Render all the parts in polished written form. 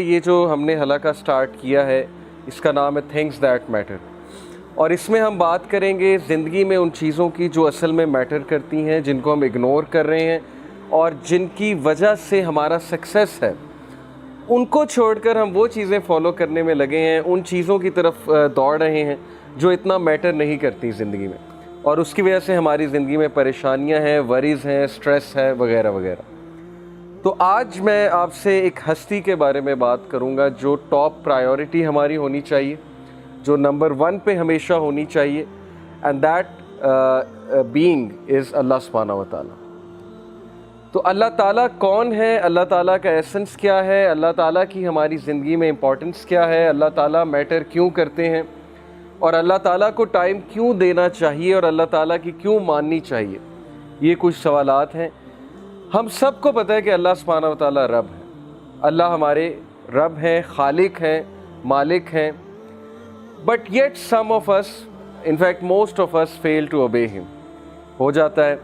یہ جو ہم نے حلقہ سٹارٹ کیا ہے اس کا نام ہے تھنگز دیٹ میٹر، اور اس میں ہم بات کریں گے زندگی میں ان چیزوں کی جو اصل میں میٹر کرتی ہیں، جن کو ہم اگنور کر رہے ہیں اور جن کی وجہ سے ہمارا سکسیس ہے، ان کو چھوڑ کر ہم وہ چیزیں فالو کرنے میں لگے ہیں، ان چیزوں کی طرف دوڑ رہے ہیں جو اتنا میٹر نہیں کرتی زندگی میں، اور اس کی وجہ سے ہماری زندگی میں پریشانیاں ہیں، وریز ہیں، سٹریس ہے وغیرہ وغیرہ۔ تو آج میں آپ سے ایک ہستی کے بارے میں بات کروں گا جو ٹاپ پرائیورٹی ہماری ہونی چاہیے، جو نمبر 1 پہ ہمیشہ ہونی چاہیے، اینڈ دیٹ بینگ از اللہ سبحانہ و تعالیٰ۔ تو اللہ تعالیٰ کون ہے، اللہ تعالیٰ کا ایسنس کیا ہے، اللہ تعالیٰ کی ہماری زندگی میں امپورٹنس کیا ہے، اللہ تعالیٰ میٹر کیوں کرتے ہیں، اور اللہ تعالیٰ کو ٹائم کیوں دینا چاہیے اور اللہ تعالیٰ کی کیوں ماننی چاہیے، یہ کچھ سوالات ہیں۔ ہم سب کو پتہ ہے کہ اللہ سبحانہ و تعالیٰ رب ہے، اللہ ہمارے رب ہیں، خالق ہیں، مالک ہیں، but yet some of us, in fact most of us fail to obey ہم۔ ہو جاتا ہے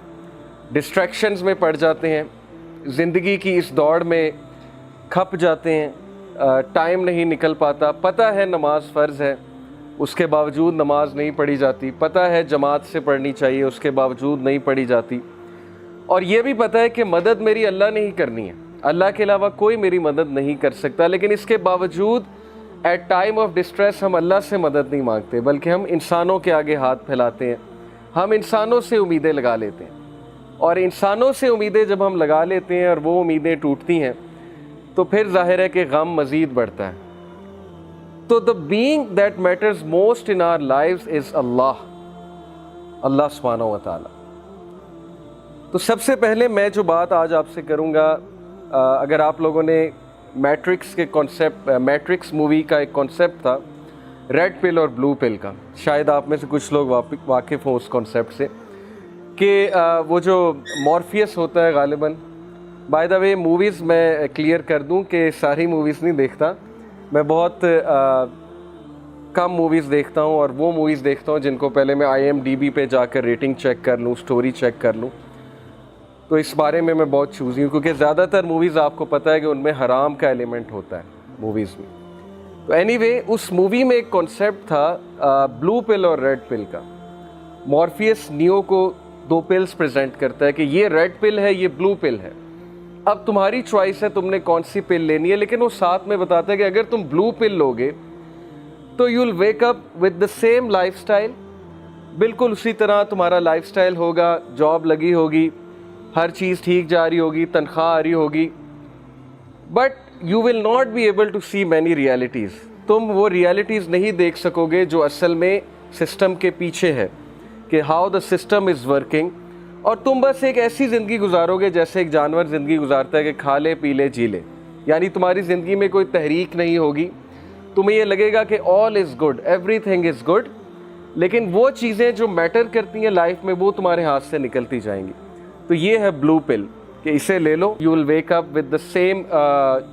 ڈسٹریکشنز میں پڑ جاتے ہیں، زندگی کی اس دوڑ میں کھپ جاتے ہیں، ٹائم نہیں نکل پاتا، پتہ ہے نماز فرض ہے اس کے باوجود نماز نہیں پڑھی جاتی، پتہ ہے جماعت سے پڑھنی چاہیے اس کے باوجود نہیں پڑھی جاتی، اور یہ بھی پتہ ہے کہ مدد میری اللہ نے ہی کرنی ہے، اللہ کے علاوہ کوئی میری مدد نہیں کر سکتا، لیکن اس کے باوجود ایٹ ٹائم آف ڈسٹریس ہم اللہ سے مدد نہیں مانگتے بلکہ ہم انسانوں کے آگے ہاتھ پھیلاتے ہیں، ہم انسانوں سے امیدیں لگا لیتے ہیں، اور انسانوں سے امیدیں جب ہم لگا لیتے ہیں اور وہ امیدیں ٹوٹتی ہیں تو پھر ظاہر ہے کہ غم مزید بڑھتا ہے۔ تو the being that matters most in our lives is اللہ سبحانہ و تعالیٰ۔ تو سب سے پہلے میں جو بات آج آپ سے کروں گا، اگر آپ لوگوں نے میٹرکس مووی کا ایک کانسیپٹ تھا ریڈ پل اور بلو پل کا، شاید آپ میں سے کچھ لوگ واقف ہوں اس کانسیپٹ سے، کہ وہ جو مورفیس ہوتا ہے غالباً، بائی دا وے موویز میں کلیئر کر دوں کہ ساری موویز نہیں دیکھتا، میں بہت کم موویز دیکھتا ہوں، اور وہ موویز دیکھتا ہوں جن کو پہلے میں IMDb پہ جا کر ریٹنگ چیک کر لوں، سٹوری چیک کر لوں، تو اس بارے میں بہت چوزی ہوں، کیونکہ زیادہ تر موویز آپ کو پتہ ہے کہ ان میں حرام کا ایلیمنٹ ہوتا ہے موویز میں۔ تو اینی وے اس مووی میں ایک کانسیپٹ تھا بلو پل اور ریڈ پل کا۔ مورفیس نیو کو 2 پلز پریزنٹ کرتا ہے کہ یہ ریڈ پل ہے، یہ بلو پل ہے، اب تمہاری چوائس ہے تم نے کون سی پل لینی ہے، لیکن وہ ساتھ میں بتاتا ہے کہ اگر تم بلو پل لوگے تو you will wake up with the same life style, بالکل اسی طرح تمہارا لائف سٹائل ہوگا، جاب لگی ہوگی، ہر چیز ٹھیک جا رہی ہوگی، تنخواہ آ رہی ہوگی، but you will not be able to see many realities, تم وہ ریالٹیز نہیں دیکھ سکو گے جو اصل میں سسٹم کے پیچھے ہے، کہ how the system is working, اور تم بس ایک ایسی زندگی گزارو گے جیسے ایک جانور زندگی گزارتا ہے کہ کھا لے پی لے جی لے، یعنی تمہاری زندگی میں کوئی تحریک نہیں ہوگی، تمہیں یہ لگے گا کہ all is good, everything is good, لیکن وہ چیزیں جو میٹر کرتی ہیں لائف میں وہ تمہارے ہاتھ سے نکلتی جائیں گی۔ تو یہ ہے بلو پل، کہ اسے لے لو، you will wake up with the same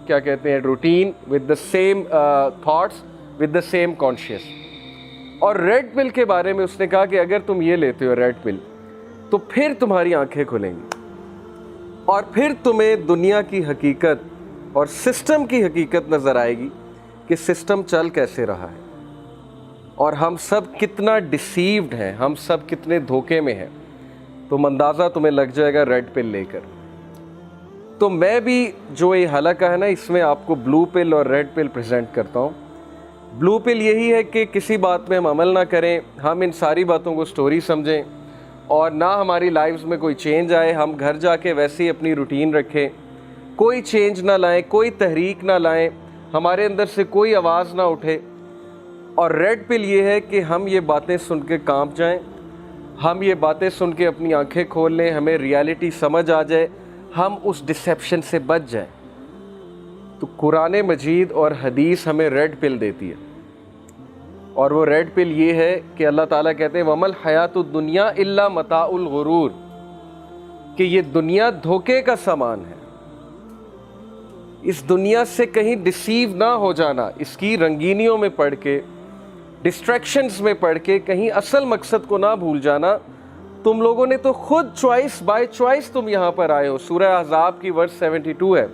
کیا کہتے ہیں routine, with the same thoughts, with the same conscious. اور ریڈ پل کے بارے میں اس نے کہا کہ اگر تم یہ لیتے ہو ریڈ پل تو پھر تمہاری آنکھیں کھلیں گی، اور پھر تمہیں دنیا کی حقیقت اور سسٹم کی حقیقت نظر آئے گی کہ سسٹم چل کیسے رہا ہے، اور ہم سب کتنا ڈیسیوڈ ہیں، ہم سب کتنے دھوکے میں ہیں، تو اندازہ تمہیں لگ جائے گا ریڈ پل لے کر۔ تو میں بھی جو یہ حلقہ ہے نا، اس میں آپ کو بلو پل اور ریڈ پل پریزنٹ کرتا ہوں۔ بلو پل یہی ہے کہ کسی بات میں ہم عمل نہ کریں، ہم ان ساری باتوں کو سٹوری سمجھیں، اور نہ ہماری لائفز میں کوئی چینج آئے، ہم گھر جا کے ویسے ہی اپنی روٹین رکھیں، کوئی چینج نہ لائیں، کوئی تحریک نہ لائیں، ہمارے اندر سے کوئی آواز نہ اٹھے۔ اور ریڈ پل یہ ہے کہ ہم یہ باتیں سن کے کانپ جائیں، ہم یہ باتیں سن کے اپنی آنکھیں کھول لیں، ہمیں ریالٹی سمجھ آ جائے، ہم اس ڈسیپشن سے بچ جائیں۔ تو قرآن مجید اور حدیث ہمیں ریڈ پل دیتی ہے، اور وہ ریڈ پل یہ ہے کہ اللہ تعالیٰ کہتے ہیں وَمَا الْحَيَاةُ الدُّنْيَا إِلَّا مَتَاعُ الْغُرُورِ، کہ یہ دنیا دھوکے کا سامان ہے، اس دنیا سے کہیں ڈسیو نہ ہو جانا، اس کی رنگینیوں میں پڑھ کے، ڈسٹریکشنز میں پڑھ کے کہیں اصل مقصد کو نہ بھول جانا۔ تم لوگوں نے تو خود چوائس بائی چوائس تم یہاں پر آئے ہو، سورہ احزاب کی ورس 72 ہے،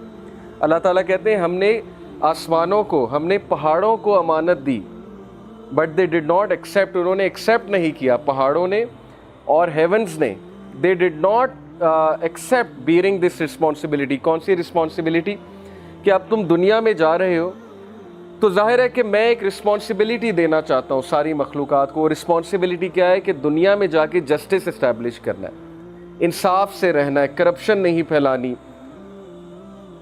اللہ تعالیٰ کہتے ہیں ہم نے آسمانوں کو، ہم نے پہاڑوں کو امانت دی، but they did not accept, انہوں نے ایکسیپٹ نہیں کیا، پہاڑوں نے اور ہیونز نے، they did not accept bearing this responsibility. کون سی رسپانسبلٹی؟ کہ اب تم دنیا میں جا رہے ہو تو ظاہر ہے کہ میں ایک رسپانسبلٹی دینا چاہتا ہوں ساری مخلوقات کو. رسپانسبلٹی کیا ہے؟ کہ دنیا میں جا کے جسٹس اسٹیبلش کرنا ہے، انصاف سے رہنا ہے، کرپشن نہیں پھیلانی.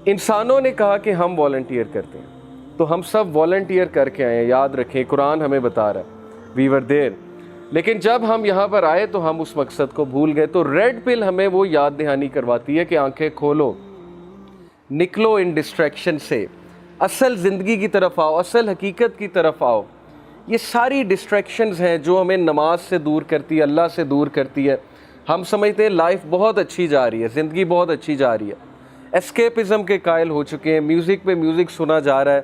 انسانوں نے کہا کہ ہم والنٹیئر کرتے ہیں، تو ہم سب والنٹیئر کر کے آئے ہیں. یاد رکھیں قرآن ہمیں بتا رہا ہے وی ور دیر. لیکن جب ہم یہاں پر آئے تو ہم اس مقصد کو بھول گئے. تو ریڈ پل ہمیں وہ یاد دہانی کرواتی ہے کہ آنکھیں کھولو، نکلو ان ڈسٹریکشن سے، اصل زندگی کی طرف آؤ، اصل حقیقت کی طرف آؤ. یہ ساری ڈسٹریکشنز ہیں جو ہمیں نماز سے دور کرتی ہے، اللہ سے دور کرتی ہے. ہم سمجھتے ہیں لائف بہت اچھی جا رہی ہے، زندگی بہت اچھی جا رہی ہے، اسکیپزم کے قائل ہو چکے ہیں، میوزک پہ میوزک سنا جا رہا ہے،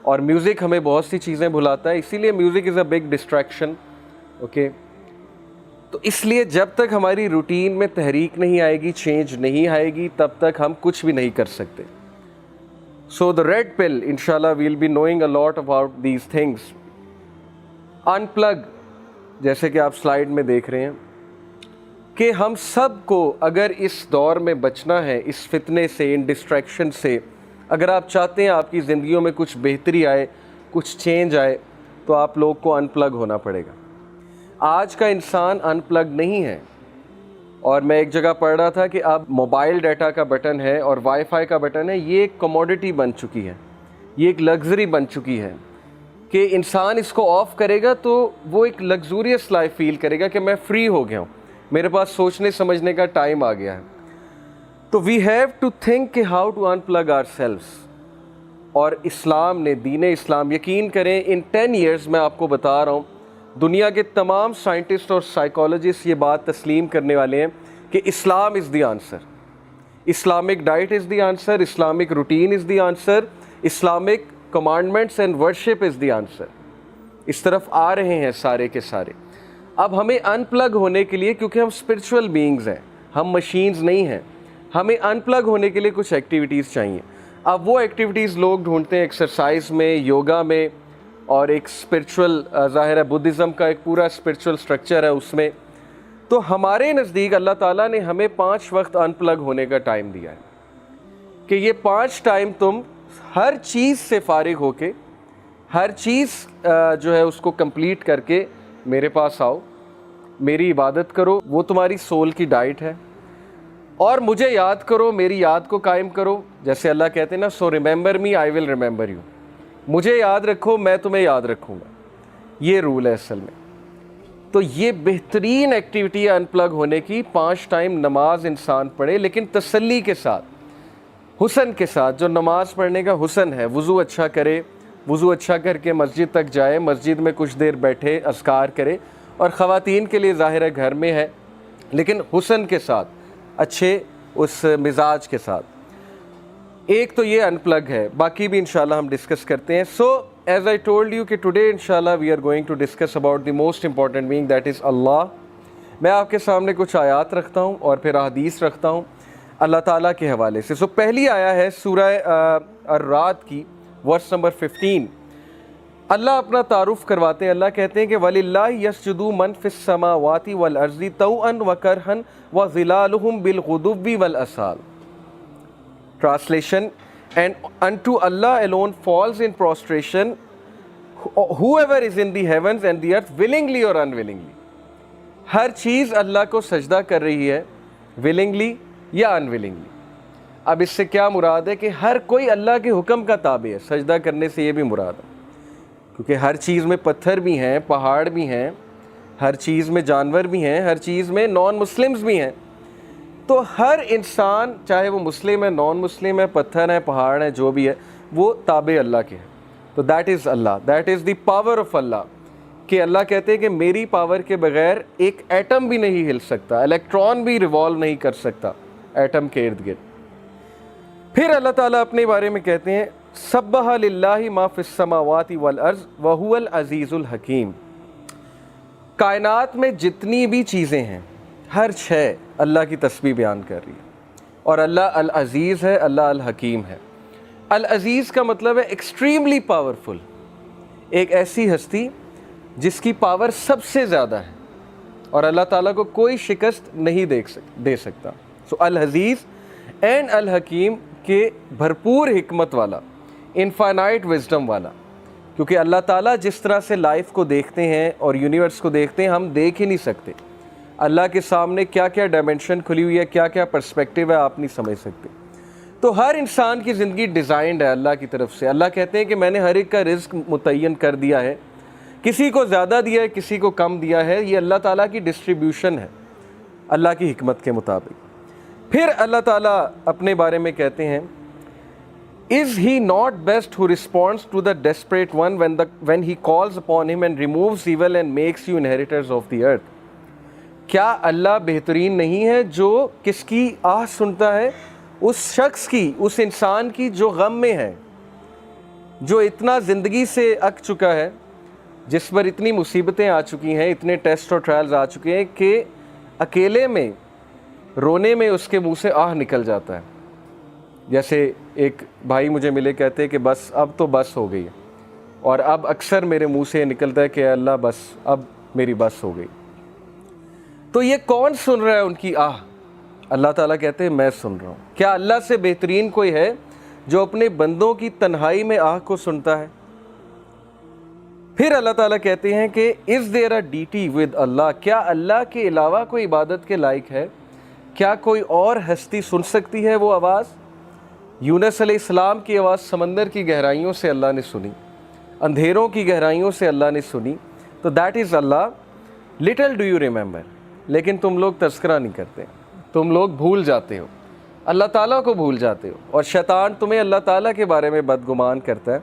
اور میوزک ہمیں بہت سی چیزیں بھلاتا ہے، اسی لیے music is a big distraction. Okay, تو اس لیے جب تک ہماری روٹین میں تحریک نہیں آئے گی، چینج نہیں آئے گی، تب تک ہم کچھ بھی نہیں کر سکتے. سو دا ریڈ پل انشاءاللہ will be knowing a lot about these things. Unplug, جیسے کہ آپ سلائیڈ میں دیکھ رہے ہیں کہ ہم سب کو اگر اس دور میں بچنا ہے، اس فتنے سے، ان ڈسٹریکشن سے، اگر آپ چاہتے ہیں آپ کی زندگیوں میں کچھ بہتری آئے، کچھ چینج آئے، تو آپ لوگ کو ان پلگ ہونا پڑے گا. آج کا انسان ان پلگ نہیں ہے. اور میں ایک جگہ پڑھ رہا تھا کہ اب موبائل ڈیٹا کا بٹن ہے اور وائی فائی کا بٹن ہے، یہ ایک کموڈٹی بن چکی ہے، یہ ایک لگژری بن چکی ہے کہ انسان اس کو آف کرے گا تو وہ ایک لگزوریس لائف فیل کرے گا کہ میں فری ہو گیا ہوں، میرے پاس سوچنے سمجھنے کا ٹائم آ گیا ہے. تو وی ہیو ٹو تھنک کہ how to unplug ourselves. اور اسلام نے، دین اسلام، یقین کریں ان 10 ایئرز میں آپ کو بتا رہا ہوں، دنیا کے تمام سائنٹسٹ اور سائیکالوجسٹ یہ بات تسلیم کرنے والے ہیں کہ Islam is the answer. Islamic diet is the answer, Islamic routine is the answer, Islamic commandments and worship is the answer. اس طرف آ رہے ہیں سارے کے سارے. اب ہمیں ان پلگ ہونے کے لیے، کیونکہ ہم اسپرچول بینگز ہیں، ہم مشینز نہیں ہیں، ہمیں ان پلگ ہونے کے لیے کچھ ایکٹیویٹیز چاہیے. اب وہ ایکٹیویٹیز لوگ ڈھونڈتے ہیں ایکسرسائز میں، یوگا میں، اور ایک اسپرچول، ظاہر ہے بدھزم کا ایک پورا اسپرچول سٹرکچر ہے اس میں. تو ہمارے نزدیک اللہ تعالیٰ نے ہمیں 5 وقت ان پلگ ہونے کا ٹائم دیا ہے کہ یہ 5 ٹائم تم ہر چیز سے فارغ ہو کے، ہر چیز جو ہے اس کو کمپلیٹ کر کے میرے پاس آؤ، میری عبادت کرو، وہ تمہاری سول کی ڈائٹ ہے، اور مجھے یاد کرو، میری یاد کو قائم کرو. جیسے اللہ کہتے ہیں نا، so remember me I will remember you, مجھے یاد رکھو میں تمہیں یاد رکھوں گا. یہ رول ہے اصل میں. تو یہ بہترین ایکٹیویٹی ہے ان پلگ ہونے کی. 5 ٹائم نماز انسان پڑھے، لیکن تسلی کے ساتھ، حسن کے ساتھ. جو نماز پڑھنے کا حسن ہے، وضو اچھا کرے، وضو اچھا کر کے مسجد تک جائے، مسجد میں کچھ دیر بیٹھے، اذکار کرے. اور خواتین کے لیے ظاہر ہے گھر میں ہے، لیکن حسن کے ساتھ، اچھے اس مزاج کے ساتھ. ایک تو یہ ان پلگ ہے، باقی بھی انشاءاللہ ہم ڈسکس کرتے ہیں. So as I told you کہ ٹوڈے انشاءاللہ we are going to discuss about the most important being, that is Allah. میں آپ کے سامنے کچھ آیات رکھتا ہوں اور پھر احادیث رکھتا ہوں اللہ تعالیٰ کے حوالے سے. سو پہلی آیا ہے سورہ الرعد کی، ورس نمبر 15. اللہ اپنا تعارف کرواتے ہیں. اللہ کہتے ہیں کہ وَلِلَّهِ يَسْجُدُ مَن فِي السَّمَاوَاتِ وَالْأَرْضِ طَوْعًا وَكَرْهًا وَظِلَالُهُم بِالْغُدُوِّ وَالْآصَالِ. Translation: and unto Allah alone falls in prostration whoever is in the heavens and the earth, willingly or unwillingly. ہر چیز اللہ کو سجدہ کر رہی ہے، willingly یا unwillingly. اب اس سے کیا مراد ہے کہ ہر کوئی اللہ کے حکم کا تابع ہے. سجدہ کرنے سے یہ بھی مراد ہے، کیونکہ ہر چیز میں پتھر بھی ہیں، پہاڑ بھی ہیں، ہر چیز میں جانور بھی ہیں، ہر چیز میں نان مسلمز بھی ہیں. تو ہر انسان، چاہے وہ مسلم ہے، نان مسلم ہے، پتھر ہے، پہاڑ ہے، جو بھی ہے، وہ تابع اللہ کے ہیں. تو that is Allah, that is the power of Allah. کہ اللہ کہتے ہیں کہ میری پاور کے بغیر ایک ایٹم بھی نہیں ہل سکتا، الیکٹران بھی ریوالو نہیں کر سکتا ایٹم کے ارد گرد. پھر اللہ تعالیٰ اپنے بارے میں کہتے ہیں سبح للہ ما فی السماوات والارض وہو العزیز الحکیم. کائنات میں جتنی بھی چیزیں ہیں، ہر شے اللہ کی تسبیح بیان کر رہی ہے، اور اللہ العزیز ہے، اللہ الحکیم ہے. العزیز کا مطلب ہے ایکسٹریملی پاورفل، ایک ایسی ہستی جس کی پاور سب سے زیادہ ہے اور اللہ تعالیٰ کو کوئی شکست نہیں دے سکتا. سو العزیز اینڈ الحکیم کے بھرپور حکمت والا، انفائنائٹ وزڈم والا، کیونکہ اللہ تعالیٰ جس طرح سے لائف کو دیکھتے ہیں اور یونیورس کو دیکھتے ہیں ہم دیکھ ہی نہیں سکتے. اللہ کے سامنے کیا کیا ڈائمنشن کھلی ہوئی ہے، کیا کیا پرسپیکٹیو ہے، آپ نہیں سمجھ سکتے. تو ہر انسان کی زندگی ڈیزائنڈ ہے اللہ کی طرف سے. اللہ کہتے ہیں کہ میں نے ہر ایک کا رزق متعین کر دیا ہے، کسی کو زیادہ دیا ہے، کسی کو کم دیا ہے. یہ اللہ تعالیٰ کی ڈسٹریبیوشن ہے اللہ کی حکمت کے مطابق. پھر اللہ تعالیٰ اپنے بارے میں کہتے ہیں Is he not best who responds to the desperate one when he calls upon him and removes evil and makes you inheritors of the earth؟ کیا اللہ بہترین نہیں ہے جو کس کی آہ سنتا ہے؟ اس شخص کی، اس انسان کی جو غم میں ہے، جو اتنا زندگی سے اک چکا ہے، جس پر اتنی مصیبتیں آ چکی ہیں، اتنے ٹیسٹ اور ٹرائلز آ چکے ہیں کہ اکیلے میں رونے میں اس کے منہ سے آہ نکل جاتا ہے. جیسے ایک بھائی مجھے ملے، کہتے ہیں کہ بس اب تو بس ہو گئی ہے، اور اب اکثر میرے منہ سے نکلتا ہے کہ اللہ بس اب میری بس ہو گئی. تو یہ کون سن رہا ہے ان کی آہ؟ اللہ تعالیٰ کہتے ہیں میں سن رہا ہوں. کیا اللہ سے بہترین کوئی ہے جو اپنے بندوں کی تنہائی میں آہ کو سنتا ہے؟ پھر اللہ تعالیٰ کہتے ہیں کہ is there a deity with Allah؟ کیا اللہ کے علاوہ کوئی عبادت کے لائق ہے؟ کیا کوئی اور ہستی سن سکتی ہے وہ آواز؟ یونس علیہ السلام کی آواز سمندر کی گہرائیوں سے اللہ نے سنی، اندھیروں کی گہرائیوں سے اللہ نے سنی. تو that is Allah. Little do you remember, لیکن تم لوگ تذکرہ نہیں کرتے، تم لوگ بھول جاتے ہو، اللہ تعالیٰ کو بھول جاتے ہو، اور شیطان تمہیں اللہ تعالیٰ کے بارے میں بدگمان کرتا ہے.